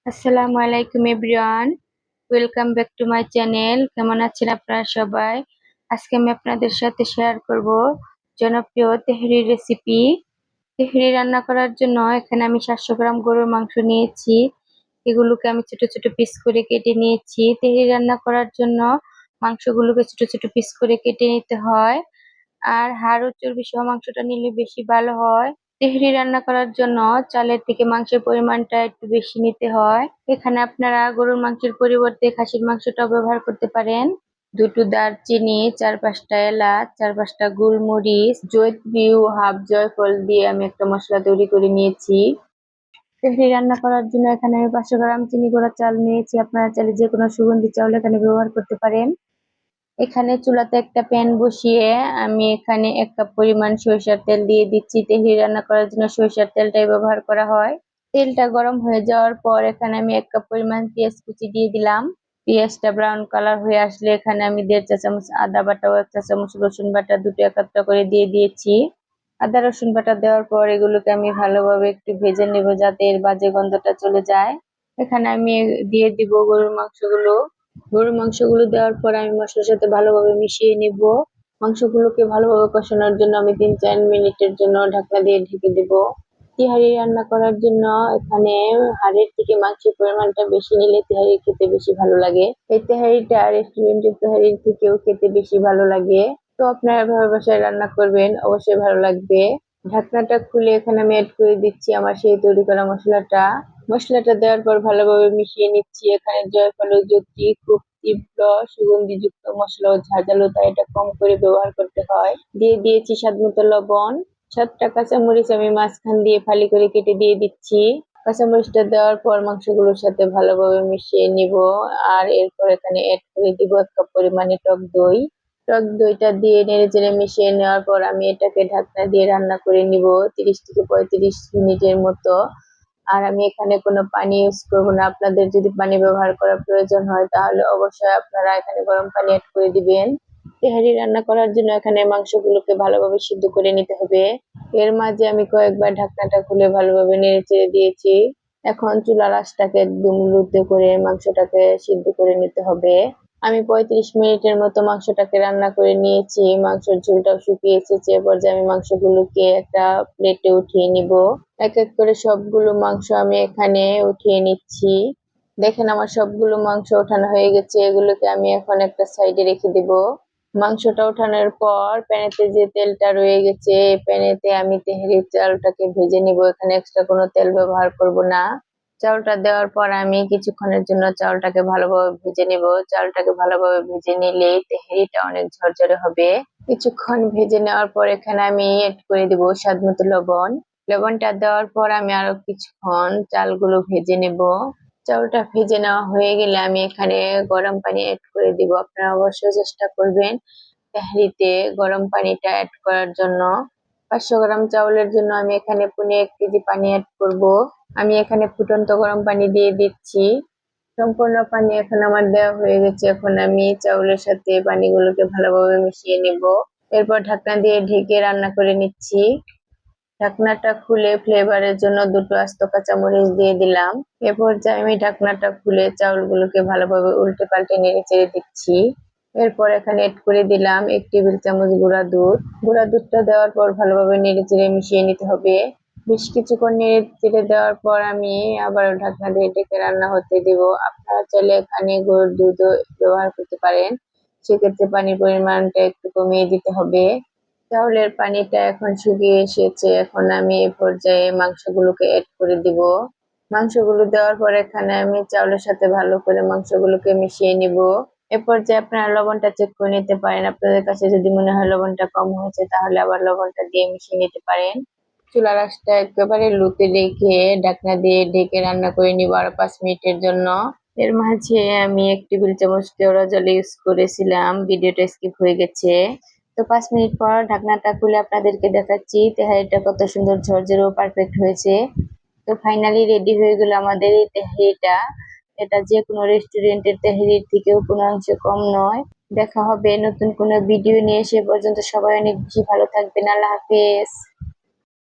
আসসালামু আলাইকুম everyone, welcome back to my channel. কেমন আছেন আপনারা সবাই? আজকে আমি আপনাদের সাথে শেয়ার করব জনপ্রিয় তেহরি রেসিপি। তেহরি রান্না করার জন্য এখানে আমি 700 গ্রাম গরুর মাংস নিয়েছি। এগুলোকে আমি ছোট ছোট পিস করে কেটে নিয়েছি। তেহরি রান্না করার জন্য মাংসগুলোকে ছোট ছোট পিস করে কেটে নিতে হয়, আর হাড় ও চর্বি সহ মাংসটা নিলে বেশি ভালো হয়। তেহরি রান্না করার জন্য চালের থেকে মাংসের পরিমাণটা একটু বেশি নিতে হয়। এখানে আপনারা গরুর মাংসের পরিবর্তে খাসির মাংসটাও ব্যবহার করতে পারেন। দুটো দারচিনি, 4-5টা এলাচ, 4-5টা গোলমরিচ, জয়িত্রী ও হাফ জয়ফল দিয়ে আমি একটা মশলা তৈরি করে নিয়েছি। তেহরি রান্না করার জন্য এখানে আমি 500 গ্রাম চিনি গুঁড়া চাল নিয়েছি। আপনারা চাইলে যে কোনো সুগন্ধি চাউল এখানে ব্যবহার করতে পারেন। এখানে চুলাতে একটা প্যান বসিয়ে আমি এখানে 1 কাপ পরিমাণ সরিষার তেল দিয়ে দিচ্ছি। তেহরি রান্না করার জন্য সরিষার তেলটাই ব্যবহার করা হয়। তেলটা গরম হয়ে যাওয়ার পর এখানে আমি 1 কাপ পরিমাণ পেঁয়াজ কুচি দিয়ে দিলাম। পেঁয়াজটা ব্রাউন কালার হয়ে আসলে এখানে আমি 1.5 চা চামচ আদা বাটা ও 1 চা চামচ রসুন বাটা দুটো একত্র করে দিয়ে দিয়েছি। আদা রসুন বাটা দেওয়ার পর এগুলোকে আমি ভালোভাবে একটু ভেজে নেব যাতে এর বাজে গন্ধটা চলে যায়। এখানে আমি দিয়ে দিব গরুর মাংসগুলো দেওয়ার পর আমি মশলার সাথে ভালোভাবে মিশিয়ে নিব। মাংসগুলোকে ভালোভাবে কষানোর জন্য আমি 3-4 মিনিটের জন্য ঢাকনা দিয়ে ঢেকে দিব। তেহারি রান্না করার জন্য এখানে হাড়ের থেকে মাংসের পরিমাণটা বেশি নিলে তেহারি খেতে বেশি ভালো লাগে। এই তেহারিটা রেস্টুরেন্টের তেহারির থেকেও খেতে বেশি ভালো লাগে। তো আপনারা এভাবে বাসায় রান্না করবেন, অবশ্যই ভালো লাগবে। ঢাকনাটা খুলে এখানে আমি অ্যাড করে দিচ্ছি আমার সেই তৈরি করা মশলাটা দেওয়ার পর ভালোভাবে মিশিয়ে নিচ্ছি। এখানে জয়ফল ও জয়িত্রী খুব তীব্র সুগন্ধিযুক্ত মশলা ও ঝাঁঝালো, তাই এটা কম করে ব্যবহার করতে হয়। দিয়ে দিয়েছি স্বাদমতো লবণ। 7টা কাঁচামরিচ আমি মাঝখান দিয়ে ফালি করে কেটে দিয়ে দিচ্ছি। কাঁচামরিচটা দেওয়ার পর মাংসগুলোর সাথে ভালোভাবে মিশিয়ে নিব। আর এরপর এখানে অ্যাড করে দিব 1 কাপ পরিমাণে টক দই। টক দইটা দিয়ে নেড়েচেড়ে মিশিয়ে নেওয়ার পর আমি এটাকে ঢাকনা দিয়ে রান্না করে নিব 30 থেকে 35 মিনিটের মতো। আর আমি এখানে কোনো পানি ইউজ করব না। আপনাদের যদি পানি ব্যবহার করার প্রয়োজন হয় তাহলে অবশ্যই আপনারা এখানে গরম পানি অ্যাড করে দিবেন। তেহারি রান্না করার জন্য এখানে মাংসগুলোকে ভালোভাবে সিদ্ধ করে নিতে হবে। এর মাঝে আমি কয়েকবার ঢাকনাটা খুলে ভালোভাবে নেড়েচেড়ে দিয়েছি। এখন চুলার আঁচটাকে একদম লোতে করে মাংসটাকে সিদ্ধ করে নিতে হবে। আমি 35 মিনিটের মতো মাংসটাকে রান্না করে নিয়েছি। মাংসের ঝোলটাও শুকিয়ে এসেছে। এ পর্যায়ে আমি মাংসগুলোকে একটা প্লেটে উঠিয়ে নিব। এক এক করে সবগুলো মাংস আমি এখানে উঠিয়ে নিচ্ছি। দেখেন আমার সবগুলো মাংস ওঠানো হয়ে গেছে। এগুলোকে আমি এখন একটা সাইডে রেখে দিব। মাংসটা ওঠানোর পর প্যানেতে যে তেলটা রয়ে গেছে এই প্যানেতে আমি তেহারির চালটাকে ভেজে নিব। এখানে এক্সট্রা কোনো তেল ব্যবহার করব না। চাউলটা দেওয়ার পর আমি কিছুক্ষণের জন্য চাউলটাকে ভালোভাবে ভেজে নিব। চাউলটাকে ভালোভাবে ভেজে নিলে তেহারিটা অনেক ঝরঝরে হবে। কিছুক্ষণ ভেজে নেওয়ার পর এখানে আমি এড করে দিব স্বাদমতো লবণ। লবণটা দেওয়ার পর আমি আরো কিছুক্ষণ চালগুলো ভেজে নেব। চাউলটা ভেজে নেওয়া হয়ে গেলে আমি এখানে গরম পানি অ্যাড করে দিব। আপনারা অবশ্যই চেষ্টা করবেন তেহারিতে গরম পানিটা অ্যাড করার জন্য। 500 গ্রাম চাউলের জন্য আমি এখানে 1.5 কেজি পানি অ্যাড করব। আমি এখানে ফুটন্ত গরম পানি দিয়ে দিচ্ছি। সম্পূর্ণ পানি এখন আমার দেওয়া হয়ে গেছে। এখন আমি চাউলের সাথে পানিগুলোকে ভালোভাবে মিশিয়ে নেব। এরপর ঢাকনা দিয়ে ঢেকে রান্না করে নিচ্ছি। ঢাকনাটা খুলে ফ্লেভারের জন্য দুটো আস্ত কাঁচামরিচ দিয়ে দিলাম। এ পর্যায়ে আমি ঢাকনাটা খুলে চাউলগুলোকে ভালোভাবে উল্টে পাল্টে নেড়ে চেড়ে দিচ্ছি। এরপর এখানে এড করে দিলাম 1 টেবিল চামচ গুঁড়া দুধ। গুঁড়া দুধটা দেওয়ার পর ভালোভাবে নেড়ে চেড়ে মিশিয়ে নিতে হবে। বেশ কিছুক্ষণ নেড়ে চেড়ে দেওয়ার পর আমি আবার ঢাকনা দিয়ে ঢেকে রান্না হতে দিব। আপনারা চাইলে এখানে গরুর দুধও ব্যবহার করতে পারেন। সেক্ষেত্রে পানির পরিমাণটা একটু কমিয়ে দিতে হবে। চাউলের পানিটা এখন শুকিয়ে এসেছে। এখন আমি এ পর্যায়ে মাংসগুলোকে অ্যাড করে দিব। মাংসগুলো দেওয়ার পর এখানে আমি চাউলের সাথে ভালো করে মাংসগুলোকে মিশিয়ে নিব। এ পর্যায়ে আপনারা লবণটা চেক করে নিতে পারেন। আপনাদের কাছে যদি মনে হয় লবণটা কম হয়েছে তাহলে আবার লবণটা দিয়ে মিশিয়ে নিতে পারেন। চুলার আঁচটা একেবারে লোতে রেখে ঢাকনা দিয়ে ঢেকে রান্না করে নিব আরো 5 মিনিটের জন্য। এর মাঝে আমি 1 টেবিল চামচ কেওড়া জল ইউজ করেছিলাম, ভিডিওটা স্কিপ হয়ে গেছে। তো 5 মিনিট পর ঢাকনাটা খুলে আপনাদেরকে দেখাচ্ছি তেহারিটা কত সুন্দর ঝরঝরে ও পারফেক্ট হয়েছে। তো ফাইনালি রেডি হয়ে গেল আমাদের এই তেহারিটা। এটা যে কোনো রেস্টুরেন্টের তেহারির থেকেও কোনো অংশে কম নয়। দেখা হবে নতুন কোনো ভিডিও নিয়ে। সে পর্যন্ত সবাই অনেক বেশি ভালো থাকবেন। আল্লাহ হাফেজ।